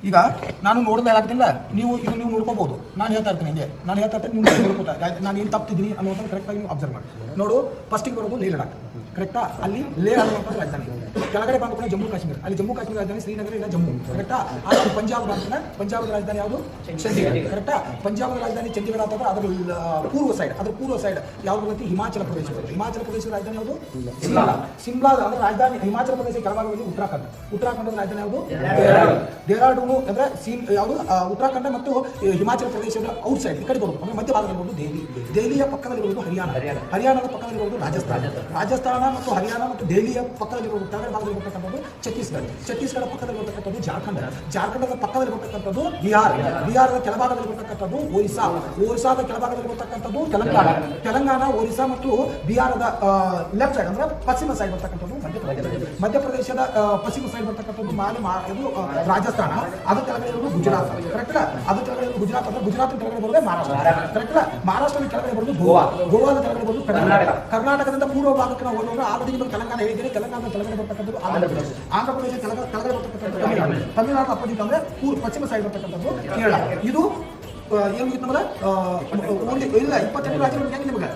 ಈಗ ನಾನು ನೋಡಿದ್ರೆ ಆಗ್ತಿಲ್ಲ, ನೀವು ನೋಡ್ಕೋಬಹುದು. ನಾನು ಹೇಳ್ತಾ ಇರ್ತೀನಿ ಹಿಂಗೆ, ನಾನು ಹೇಳ್ತಾ ಇರ್ತೀನಿ, ನೀವು ನೋಡ್ಕೋತಾ ನಾನು ಏನು ತಪ್ಪಿದ್ದೀನಿ ಅನ್ನೋದನ್ನು ಕರೆಕ್ಟಾಗಿ ನೀವು ಅಬ್ಸರ್ವ್ ಮಾಡಿ. ನೋಡು, ಫಸ್ಟಿಗೆ ಬರೋದು ಲೇ ಲಡಾಖ್, ಕರೆಕ್ಟಾ? ಅಲ್ಲಿ ಲೇ ಅನ್ನುವಂಥ ರಾಜಧಾನಿ. ಕೆಳಗಡೆ ಬಂದ ಜಮ್ಮು ಕಾಶ್ಮೀರ, ಅಲ್ಲಿ ಜಮ್ಮು ಕಾಶ್ಮೀರ ರಾಜಧಾನಿ ಶ್ರೀನಗರ ಇಲ್ಲ ಜಮ್ಮು, ಕರೆಕ್ಟಾ? ಅಲ್ಲಿ ಪಂಜಾಬ್ ಬಂದ ಪಂಜಾಬದ ರಾಜಧಾನಿ ಯಾವುದು? ಚಂಡೀಗಢ, ಕರೆಕ್ಟಾ? ಪಂಜಾಬದ ರಾಜಧಾನಿ ಚಂಡೀಗಢ ಅಂತಂದ್ರೆ ಅದರ ಪೂರ್ವ ಸೈಡ್ ಯಾವ್ದು ಬರುತ್ತೆ? ಹಿಮಾಚಲ ಪ್ರದೇಶ ಬರುತ್ತೆ. ಹಿಮಾಚಲ ಪ್ರದೇಶದ ರಾಜಧಾನಿ ಯಾವುದು? ಶಿಮ್ಲಾದ ಅದರ ರಾಜಧಾನಿ. ಹಿಮಾಚಲ ಪ್ರದೇಶ ಕೆಳಭಾಗದಲ್ಲಿ ಉತ್ತರಾಖಂಡದ ರಾಜಧಾನಿ ಯಾವುದು? ಡೆಹ್ರಾಡೂನ್ ಅಂದ್ರೆ ಯಾವುದು? ಉತ್ತರಾಖಂಡ ಮತ್ತು ಹಿಮಾಚಲ ಪ್ರದೇಶದ ಔಟ್ ಸೈಡ್ ಈ ಕಡೆ ಬರುವುದು ಅಂದ್ರೆ ಮಧ್ಯಭಾಗದಲ್ಲಿ ಬರುವುದು ದೆಹಲಿಯ ಪಕ್ಕದಲ್ಲಿ ಬರುವುದು ಹರಿಯಾಣದ ಪಕ್ಕದಲ್ಲಿ ಬರುವುದು ರಾಜಸ್ಥಾನ ಮತ್ತು ಹರಿಯಾಣ ಮತ್ತು ದೆಹಲಿಯ ಪಕ್ಕದಲ್ಲಿ ಬರುವುದು ಕೆಳಗಡೆ ಭಾಗದಲ್ಲಿ ಬರ್ತಕ್ಕಂಥದ್ದು ಛತ್ತೀಸ್ಗಢ ಪಕ್ಕದಲ್ಲಿ ಬರ್ತಕ್ಕಂಥದ್ದು ಜಾರ್ಖಂಡದ ಪಕ್ಕದಲ್ಲಿ ಬರ್ತಕ್ಕಂಥದ್ದು ಬಿಹಾರದ ಕೆಳಭಾಗದಲ್ಲಿ ಬರ್ತಕ್ಕಂಥದ್ದು ಒರಿಸ್ಸಾದ ಕೆಳಭಾಗದಲ್ಲಿ ಬರ್ತಕ್ಕಂಥದ್ದು ತೆಲಂಗಾಣ ಒರಿಸ್ಸಾ ಮತ್ತು ಬಿಹಾರದ ಲೆಫ್ಟ್ ಸೈಡ್ ಅಂದ್ರೆ ಪಶ್ಚಿಮ ಸೈಡ್ ಬರ್ತಕ್ಕಂಥದ್ದು ಮಧ್ಯಪ್ರದೇಶದ ಪಶ್ಚಿಮ ಸೈಡ್ ಬರ್ತಕ್ಕಂಥದ್ದು ಇದು ರಾಜಸ್ಥಾನ. ಅದು ಕೆಳಗಡೆ ಇರೋದು ಗುಜರಾತ್, ಕರೆಕ್ಟ್? ಅದು ಕೆಳಗಡೆ ಇರೋದು ಗುಜರಾತ್ ಅಂದ್ರೆ ಗುಜರಾತ್ ಕೆಳಗಡೆ ಬರೋದೇ ಮಹಾರಾಷ್ಟ್ರ, ಕರೆಕ್ಟ್? ಮಹಾರಾಷ್ಟ್ರದ ಕೆಳಗಡೆ ಬರೋದು ಗೋವಾದ ಕೆಳಗಡೆ ಬರೋದು ಕರ್ನಾಟಕದಿಂದ ಪೂರ್ವ ಭಾಗಕ್ಕೆ ನಾವು ಹೋಗೋದು ಆಲ್ರೆಡಿ ನಿಮಗೆ ತೆಲಂಗಾಣ ಹೇಳಿದ್ದೀರಿ. ತೆಲಂಗಾಣದ ಕೆಳಗಡೆ ಬರ್ತಕ್ಕಂಥದ್ದು ಆಂಧ್ರ ಪ್ರದೇಶ ಕೆಳಗಡೆ ಬರ್ತಕ್ಕಂಥದ್ದು ತಮಿಳುನಾಡು ಅಪೋಸಿಟ್ ಅಂದ್ರೆ ಪಶ್ಚಿಮ ಸೈಡ್ ಬರ್ತಕ್ಕಂಥದ್ದು ಕೇರಳ. ಇದು ಏನಿತ್ತು ನಮಗೆ ಓನ್ಲಿ ಇಲ್ಲ 28 ರಾಜ್ಯಗಳು ನಿಮಗೆ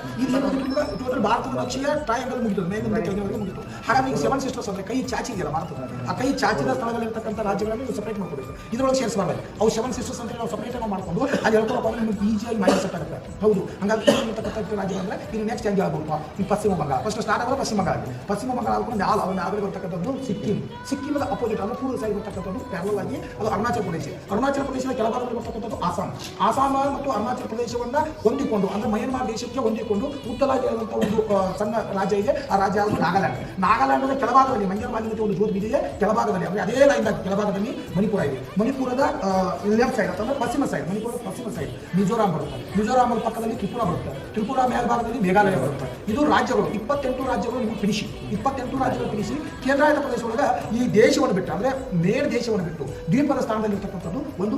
ಇದು ಭಾರತದ ನಕ್ಷೆಯ ಟ್ರಯಾಂಗಲ್ ಮುಗಿತು, ಮೇಲಿಂದ ಕೆಳಗೆ ಮುಗಿತು. ಹಾಗಾಗಿ 7 ಸಿಸ್ಟರ್ಸ್ ಅಂದ್ರೆ ಕೈ ಚಾಚಿ ಇದೆಯಲ್ಲ ಭಾರತದ, ಆ ಕೈ ಚಾಚಿದ ಸ್ಥಳದಲ್ಲಿರ್ತಕ್ಕಂಥ ರಾಜ್ಯಗಳನ್ನು ನೀವು ಸಪರೇಟ್ ಮಾಡ್ಕೋಬೇಕು. ಇದರೊಳಗೆ ಸೇರಿಸಬಾರ್ದು. ಅವು 7 ಸಿಸ್ಟರ್ಸ್ ಅಂತ ನಾವು ಸಪರೇಟ್ ಮಾಡ್ಕೊಂಡು ಅಲ್ಲಿ ಹೇಳ್ಕೊಳಪ್ಪ ನಿಮಗೆ ಈಜಿಯಾಗಿ ಮೈಂಡ್ ಸೆಟ್ ಆಗುತ್ತೆ. ಹೌದು, ಹಂಗಾಗಿ ಇರ್ತಕ್ಕಂಥ ರಾಜ್ಯ ಅಂದ್ರೆ ಇದು ನೆಕ್ಸ್ಟ್ ಹೆಂಗೆ ಆಗ್ಬೋದು? ಈ ಪಶ್ಚಿಮ ಬಂಗಾಳ ಫಸ್ಟ್ ಸ್ಟಾರ್ಟ್ ಆಗೋದು ಪಶ್ಚಿಮ ಬಂಗಾಳ ಆದ್ಕೊಂಡು ಅವನ ಆಗಲಿ ಬರ್ತಕ್ಕಂಥದ್ದು ಸಿಕ್ಕಿಮದ ಅಪೋಸಿಟ್ ಅಂದ್ರೆ ಪೂರ್ವ ಸೈಡ್ ಬರ್ತಕ್ಕಂಥದ್ದು ಪ್ಯಾರಲ್ ಆಗಿ ಅದು ಅರುಣಾಚಲ ಪ್ರದೇಶದ ಕೆಳಭಾಗದಲ್ಲಿ ಬರ್ತಕ್ಕಂಥದ್ದು ಆಸಾಮ ಮತ್ತು ಅರುಣಾಚಲ ಪ್ರದೇಶವನ್ನ ಹೊಂದಿಕೊಂಡು ಅಂದ್ರೆ ಮಯನ್ಮಾರ್ ದೇಶಕ್ಕೆ ಹೊಂದಿಕೊಂಡು ಉತ್ತರಾಗಿ ಇರುವಂತಹ ಒಂದು ಸಣ್ಣ ರಾಜ್ಯ ಇದೆ. ಆ ರಾಜ್ಯ ಯಾವುದು? ನಾಗಾಲ್ಯಾಂಡ್ ಕೆಳಭಾಗದಲ್ಲಿ ಮಂಜರ್ ಮಾಲಿನ್ಯತೆ ಒಂದು ಜೋತ್ ಬಿದ್ದಿದೆ ಕೆಳಭಾಗದಲ್ಲಿ, ಅಂದ್ರೆ ಅದೇ ಲೈನ್ ಕೆಳಭಾಗದಲ್ಲಿ ಮಣಿಪುರ ಇದೆ. ಮಣಿಪುರದ ಲೆಫ್ಟ್ ಸೈಡ್ ಅಥವಾ ಪಶ್ಚಿಮ ಸೈಡ್, ಮಣಿಪುರದ ಪಶ್ಚಿಮ ಸೈಡ್ ಮಿಜೋರಾಂ ಬರುತ್ತೆ. ಮಿಜೋರಾಂ ಪಕ್ಕದಲ್ಲಿ ತ್ರಿಪುರಾ ಬರುತ್ತೆ. ತ್ರಿಪುರಾ ಮೇಲ್ಭಾಗದಲ್ಲಿ ಮೇಘಾಲಯ ಬರುತ್ತೆ. ಇದು ರಾಜ್ಯಗಳು 28 ರಾಜ್ಯಗಳು ನೀವು ತಿಳಿಸಿ 28 ರಾಜ್ಯಗಳು ತಿಳಿಸಿ ಕೇಂದ್ರಾಡಳಿತ ಪ್ರದೇಶ ಒಳಗೆ ಈ ದೇಶವನ್ನು ಬಿಟ್ಟು ಅಂದ್ರೆ ಮೇನ್ ದೇಶವನ್ನು ಬಿಟ್ಟು ದ್ವೀಪದ ಸ್ಥಾನದಲ್ಲಿ ಇರ್ತಕ್ಕಂಥದ್ದು ಒಂದು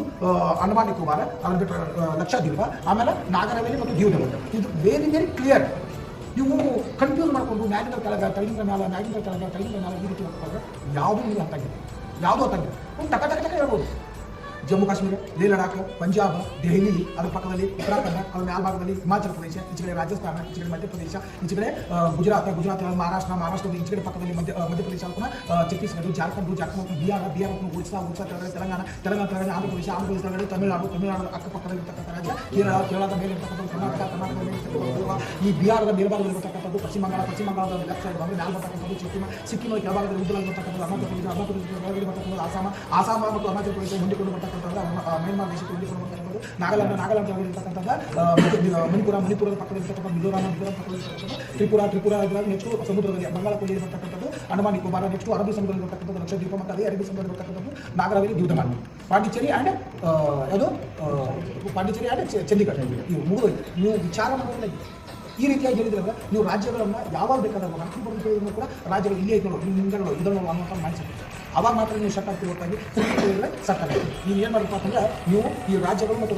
ಅಂಡಮಾನ್ ನಿಕೋಬಾರ್, ಅದನ್ನು ಬಿಟ್ಟು ಲಕ್ಷದ್ವೀಪ, ಆಮೇಲೆ ನಾಗರವೇಲಿ ಮತ್ತು ದೀವ್. ಇದು ವೆರಿ ಕ್ಲಿಯರ್. ನೀವು ಕನ್ಫ್ಯೂಸ್ ಮಾಡಿಕೊಂಡು ಮ್ಯಾಗಿನ ಕೆಳಗಿಂದ ಮೇಲೆ ಈ ರೀತಿ ಹೋಗ್ತಾರೆ. ಯಾವುದೂ ನೀವು ಹತ್ತಾಗಿದೆ ಒಂದು ಟಕ ಹೇಳ್ಬೋದು. ಜಮ್ಮು ಕಾಶ್ಮೀರ, ಲೇ ಲಡಾಖ್, ಪಂಜಾಬ್, ದೆಹಲಿ, ಅದರ ಪಕ್ಕದಲ್ಲಿ ಉತ್ತರಾಖಂಡ, ಅದರ ಮೇಲ್ಭಾಗದಲ್ಲಿ ಹಿಮಾಚಲ ಪ್ರದೇಶ, ಈಚೆಗಡೆ ರಾಜಸ್ಥಾನ, ಈಚೆಗಡೆ ಮಧ್ಯಪ್ರದೇಶ, ಈಚೆಗಡೆ ಗುಜರಾತ್ ಮಹಾರಾಷ್ಟ್ರದ ಈಚೆಗಡೆ ಪಕ್ಕದಲ್ಲಿ ಮಧ್ಯಪ್ರದೇಶ ಕೂಡ ಛತ್ತೀಸ್ಗಢ, ಜಾರ್ಖಂಡ್ ಬಿಹಾರ ಒರಿಸ್ಸಾ ಕೆಳಗಡೆ ತೆಲಂಗಾಣ ಕೆಳಗಡೆ ಆಂಧ್ರ ಪ್ರದೇಶ ಕೆಳಗಡೆ ತಮಿಳುನಾಡು ಅಕ್ಕಪಕ್ಕದಲ್ಲಿ ಇರ್ತಕ್ಕಂಥ ರಾಜ್ಯ ಕೇರಳದ ಮೇಲೆ ಇರ್ತಕ್ಕಂಥ ಕರ್ನಾಟಕದ ಮೇಲೆ ಇರ್ತಕ್ಕಂಥ ಗೋವಾ, ಈ ಬಿಹಾರದ ಮೇಲ್ಭಾಗದಲ್ಲಿ ಇರ್ತಕ್ಕಂಥದ್ದು ಪಶ್ಚಿಮ ಬಂಗಾಳದ ಲೆಫ್ಟ್ ಸೈಡ್ ಬಂದರೆ ಮ್ಯಾಲ್ ಬರ್ತಕ್ಕಂಥದ್ದು ಸಿಕ್ಕಿಮದ ಕೆಳಭಾಗದಲ್ಲಿ ಉದ್ದಲಾಗಿ ಬರ್ತಕ್ಕಂಥದ್ದು ಅರುಣಾಚಲ ಪ್ರದೇಶ ಬರ್ತಕ್ಕಂಥದ್ದು ಆಸಾಮ ಮತ್ತು ಅರುಣಾಚಲ ಪ್ರದೇಶ ಹೊಂದಿಕೊಂಡು ಬರ್ತಕ್ಕಂಥ ಮಯನ್ಮಾರ್ ದೇಶಕ್ಕೆ ಹೊಂದಿಕೊಂಡು ಬರ್ತಕ್ಕಂಥದ್ದು ನಾಗಾಲ್ಯಾಂಡ್ ಮಣಿಪುರದ ಪಕ್ಕದಲ್ಲಿ ಇರ್ತಕ್ಕಂಥ ಮಿಜೋರಾಂ ಪಕ್ಕದಲ್ಲಿ ತ್ರಿಪುರಾ ನೆಕ್ಸ್ಟ್ ಸಮುದ್ರದಲ್ಲಿ ಬಂಗಾಳಕೊಲ್ಲಿ ಬರ್ತಕ್ಕಂಥದ್ದು ಅಂಡಮಾನ್ ನಿಕೋಬಾರ್, ನೆಕ್ಸ್ಟ್ ಅರಬ್ಬಿ ಸಮುದ್ರದಲ್ಲಿ ಬರ್ತಕ್ಕಂಥದ್ದು ಲಕ್ಷದ್ವೀಪ ಮತ್ತು ಅದೇ ಅರಬ್ಬಿ ಸಮುದ್ರದಲ್ಲಿ ಬರ್ತಕ್ಕಂಥದ್ದು ನಾಗರವೇಲಿ, ದ್ವೀಪಮಾನ್, ಪಾಂಡಿಚೇರಿ ಆ್ಯಂಡ್ ಚಂಡೀಗಢ. ಇವು ಮುಗಿದೋಯ್ತು. ನೀವು ವಿಚಾರ ಮಾಡೋದಿಲ್ಲ. ಈ ರೀತಿಯಾಗಿ ಹೇಳಿದ್ರೆ ನೀವು ರಾಜ್ಯಗಳನ್ನು ಯಾವಾಗ ಬೇಕಾದಾಗ ಕೂಡ ರಾಜ್ಯಗಳು ಇಲ್ಲೇ ಐತೆ ನೋಡು, ಹಿಂದೆ ಇದನ್ನು ಅನ್ನುವಂಥ ಮೈಂಡ್ಸೆಟ್. ಅವಾಗ ಮಾತ್ರ ನೀವು ಸೆಟ್ ಆಗ್ತಿರೋ ಹೊರತಾಗಿ ಸೆಟ್ ಆಗಿದೆ. ನೀವು ಏನು ಮಾಡಬೇಕು ಅಂತಂದ್ರೆ ನೀವು ಈ ರಾಜ್ಯಗಳು ಮತ್ತು